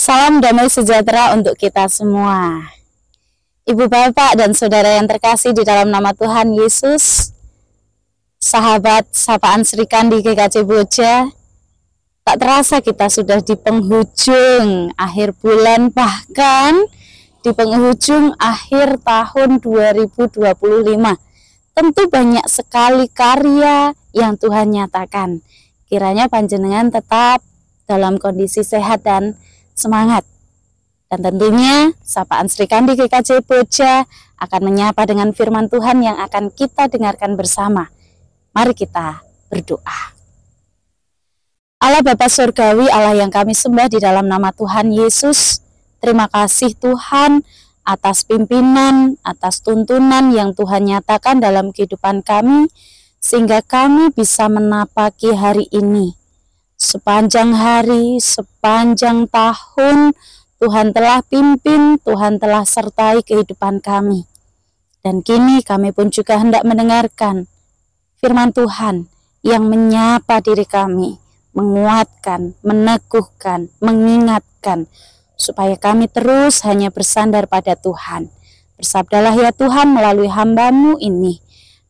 Salam damai sejahtera untuk kita semua. Ibu bapak dan saudara yang terkasih di dalam nama Tuhan Yesus, sahabat sapaan Sri Kandi GKJ Boja, tak terasa kita sudah di penghujung akhir bulan, bahkan di penghujung akhir tahun 2025. Tentu banyak sekali karya yang Tuhan nyatakan. Kiranya panjenengan tetap dalam kondisi sehat dan semangat. Dan tentunya sapaan Sri Kandi GKJ Boja akan menyapa dengan firman Tuhan yang akan kita dengarkan bersama. Mari kita berdoa. Allah Bapa Surgawi, Allah yang kami sembah di dalam nama Tuhan Yesus, terima kasih Tuhan atas pimpinan, atas tuntunan yang Tuhan nyatakan dalam kehidupan kami, sehingga kami bisa menapaki hari ini. Sepanjang hari, sepanjang tahun, Tuhan telah pimpin, Tuhan telah sertai kehidupan kami. Dan kini kami pun juga hendak mendengarkan firman Tuhan yang menyapa diri kami, menguatkan, meneguhkan, mengingatkan, supaya kami terus hanya bersandar pada Tuhan. Bersabdalah ya Tuhan melalui hamba-Mu ini,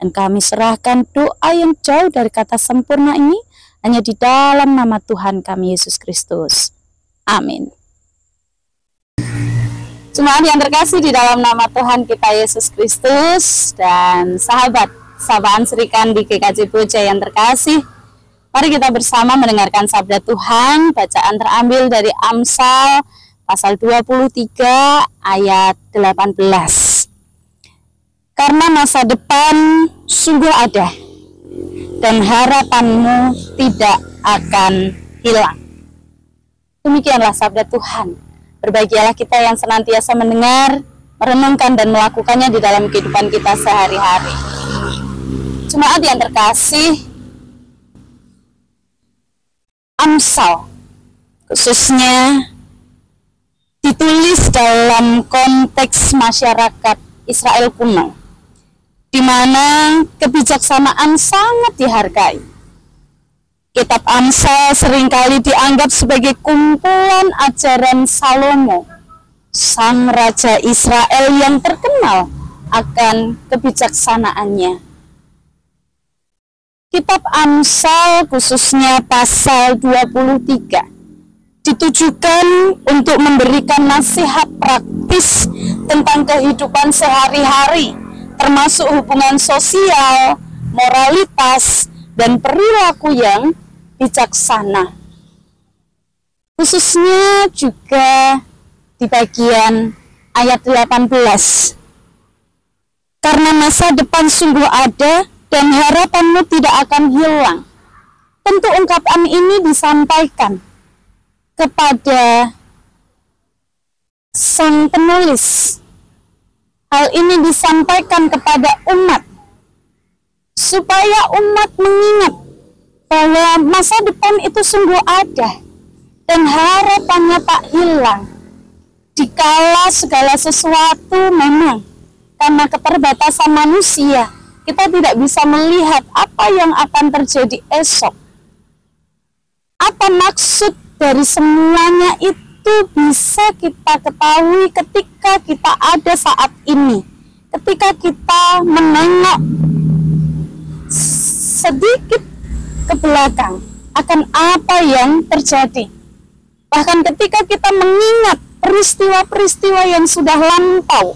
dan kami serahkan doa yang jauh dari kata sempurna ini, hanya di dalam nama Tuhan kami Yesus Kristus. Amin. Jemaat yang terkasih di dalam nama Tuhan kita Yesus Kristus dan sahabat sapaan Sri Kandi GKJ Boja yang terkasih, mari kita bersama mendengarkan sabda Tuhan. Bacaan terambil dari Amsal pasal 23 ayat 18. Karena masa depan sungguh ada, dan harapanmu tidak akan hilang. Demikianlah sabda Tuhan. Berbahagialah kita yang senantiasa mendengar, merenungkan dan melakukannya di dalam kehidupan kita sehari-hari. Jemaat yang terkasih, Amsal khususnya ditulis dalam konteks masyarakat Israel kuno, di mana kebijaksanaan sangat dihargai. Kitab Amsal seringkali dianggap sebagai kumpulan ajaran Salomo, sang raja Israel yang terkenal akan kebijaksanaannya. Kitab Amsal khususnya pasal 23 ditujukan untuk memberikan nasihat praktis tentang kehidupan sehari-hari, termasuk hubungan sosial, moralitas, dan perilaku yang bijaksana. Khususnya juga di bagian ayat 18. Karena masa depan sungguh ada dan harapanmu tidak akan hilang. Tentu ungkapan ini disampaikan kepada sang penulis. Hal ini disampaikan kepada umat, supaya umat mengingat bahwa masa depan itu sungguh ada dan harapannya tak hilang. Dikala segala sesuatu memang karena keterbatasan manusia, kita tidak bisa melihat apa yang akan terjadi esok. Apa maksud dari semuanya itu bisa kita ketahui ketika kita ada saat ini, ketika kita menengok sedikit ke belakang akan apa yang terjadi. Bahkan ketika kita mengingat peristiwa-peristiwa yang sudah lampau,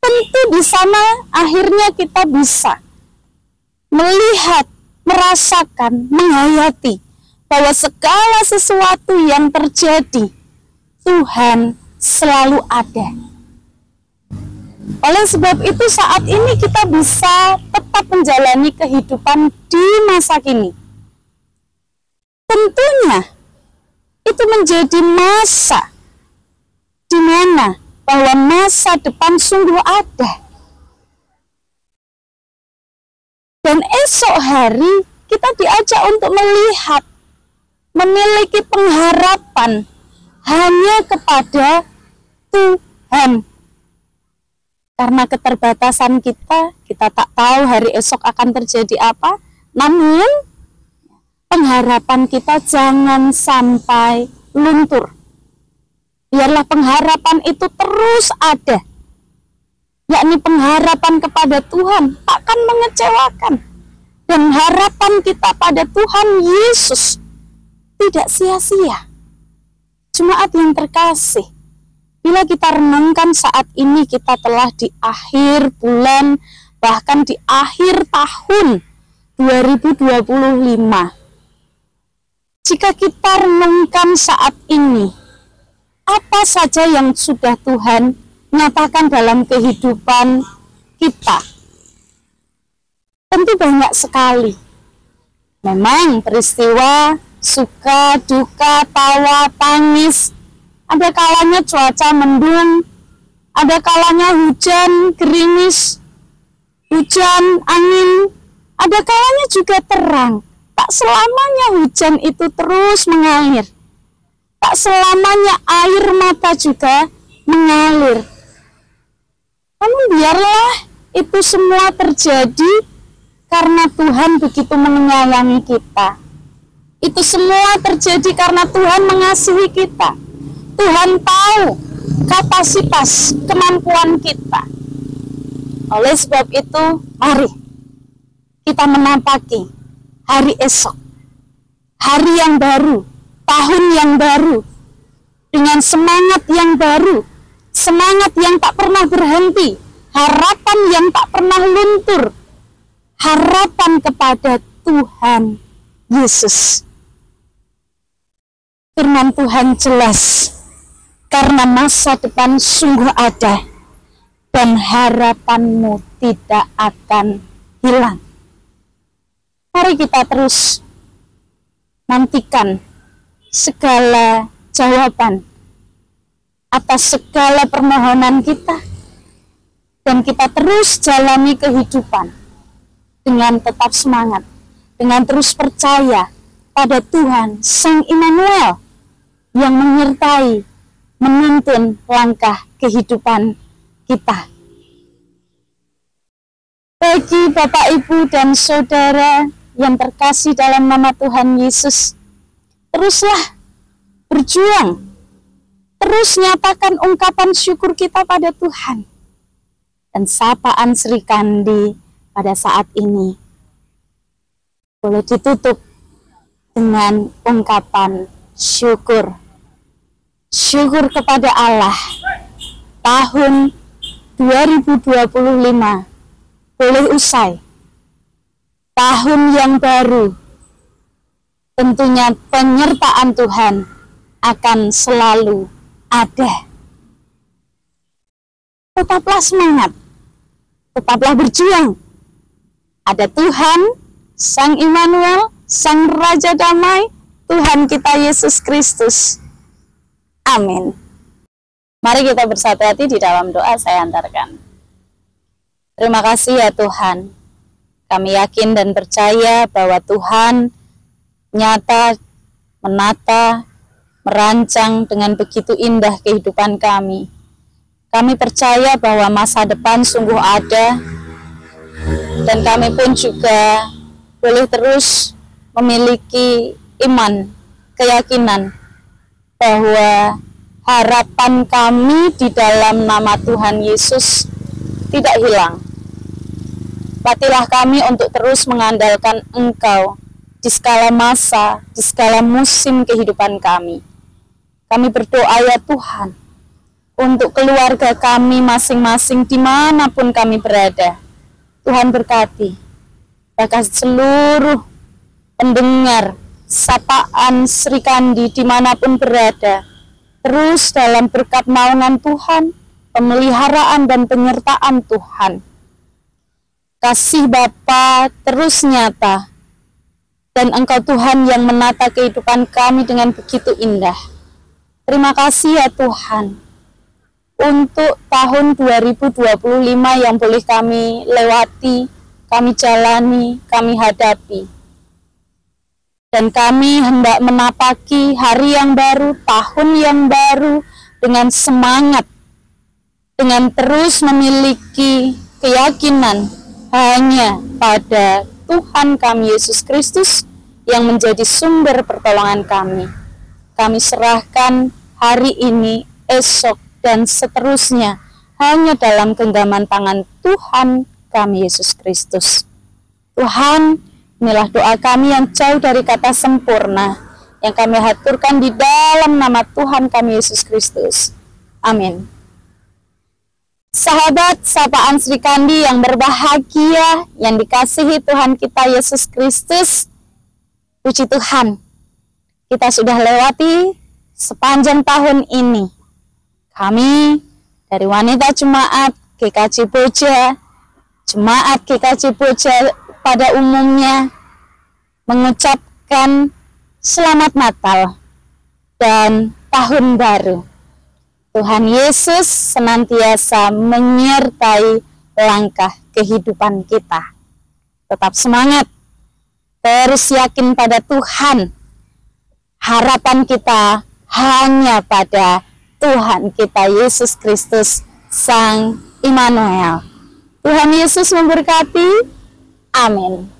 tentu di sana akhirnya kita bisa melihat, merasakan, menghayati bahwa segala sesuatu yang terjadi, Tuhan selalu ada. Oleh sebab itu saat ini kita bisa tetap menjalani kehidupan di masa kini. Tentunya itu menjadi masa di mana bahwa masa depan sungguh ada. Dan esok hari kita diajak untuk melihat, memiliki pengharapan hanya kepada Tuhan. Karena keterbatasan kita tak tahu hari esok akan terjadi apa. Namun pengharapan kita jangan sampai luntur, Biarlah pengharapan itu terus ada, yakni pengharapan kepada Tuhan takkan mengecewakan. Dan harapan kita pada Tuhan Yesus tidak sia-sia. Jemaat yang terkasih, bila kita renungkan saat ini kita telah di akhir bulan, bahkan di akhir tahun 2025. Jika kita renungkan saat ini, apa saja yang sudah Tuhan nyatakan dalam kehidupan kita? Tentu banyak sekali. Memang peristiwa suka, duka, tawa, tangis. Ada kalanya cuaca mendung, ada kalanya hujan, gerimis, hujan, angin. Ada kalanya juga terang. Tak selamanya hujan itu terus mengalir. Tak selamanya air mata juga mengalir. Namun biarlah itu semua terjadi karena Tuhan begitu menyayangi kita. Itu semua terjadi karena Tuhan mengasihi kita. Tuhan tahu kapasitas kemampuan kita. Oleh sebab itu, mari kita menapaki hari esok, hari yang baru, tahun yang baru, dengan semangat yang baru, semangat yang tak pernah berhenti, harapan yang tak pernah luntur, harapan kepada Tuhan Yesus. Firman Tuhan jelas, karena masa depan sungguh ada, dan harapanmu tidak akan hilang. Mari kita terus nantikan segala jawaban atas segala permohonan kita, dan kita terus jalani kehidupan dengan tetap semangat, dengan terus percaya pada Tuhan Sang Immanuel yang menyertai, menuntun langkah kehidupan kita. Bagi Bapak, Ibu, dan Saudara yang terkasih dalam nama Tuhan Yesus, teruslah berjuang, terus nyatakan ungkapan syukur kita pada Tuhan. Dan sapaan Sri Kandi pada saat ini boleh ditutup dengan ungkapan syukur. Syukur kepada Allah, tahun 2025 boleh usai. Tahun yang baru, tentunya penyertaan Tuhan akan selalu ada. Tetaplah semangat, tetaplah berjuang. Ada Tuhan, Sang Immanuel, Sang Raja Damai, Tuhan kita Yesus Kristus. Amin. Mari kita bersatu hati di dalam doa saya antarkan. Terima kasih ya Tuhan. Kami yakin dan percaya bahwa Tuhan nyata, menata, merancang dengan begitu indah kehidupan kami. Kami percaya bahwa masa depan sungguh ada, dan kami pun juga boleh terus memiliki iman, keyakinan bahwa harapan kami di dalam nama Tuhan Yesus tidak hilang. Latihlah kami untuk terus mengandalkan Engkau di skala masa, di skala musim kehidupan kami. Kami berdoa ya Tuhan, untuk keluarga kami masing-masing dimanapun kami berada. Tuhan berkati, bahkan seluruh pendengar sapaan Sri Kandi dimanapun berada, terus dalam berkat naungan Tuhan, pemeliharaan dan penyertaan Tuhan. Kasih Bapa terus nyata, dan Engkau Tuhan yang menata kehidupan kami dengan begitu indah. Terima kasih ya Tuhan, untuk tahun 2025 yang boleh kami lewati, kami jalani, kami hadapi. Dan kami hendak menapaki hari yang baru, tahun yang baru dengan semangat, dengan terus memiliki keyakinan hanya pada Tuhan kami Yesus Kristus yang menjadi sumber pertolongan kami. Kami serahkan hari ini esok, dan seterusnya hanya dalam genggaman tangan Tuhan kami Yesus Kristus. Tuhan, inilah doa kami yang jauh dari kata sempurna, yang kami haturkan di dalam nama Tuhan kami Yesus Kristus. Amin. Sahabat sapaan Sri Kandi yang berbahagia, yang dikasihi Tuhan kita Yesus Kristus, puji Tuhan, kita sudah lewati sepanjang tahun ini. Kami dari Wanita Jemaat GKJ Boja, Jemaat GKJ Boja pada umumnya mengucapkan Selamat Natal dan Tahun Baru. Tuhan Yesus senantiasa menyertai langkah kehidupan kita. Tetap semangat, terus yakin pada Tuhan. Harapan kita hanya pada Tuhan kita Yesus Kristus, Sang Immanuel. Tuhan Yesus memberkati. Amin.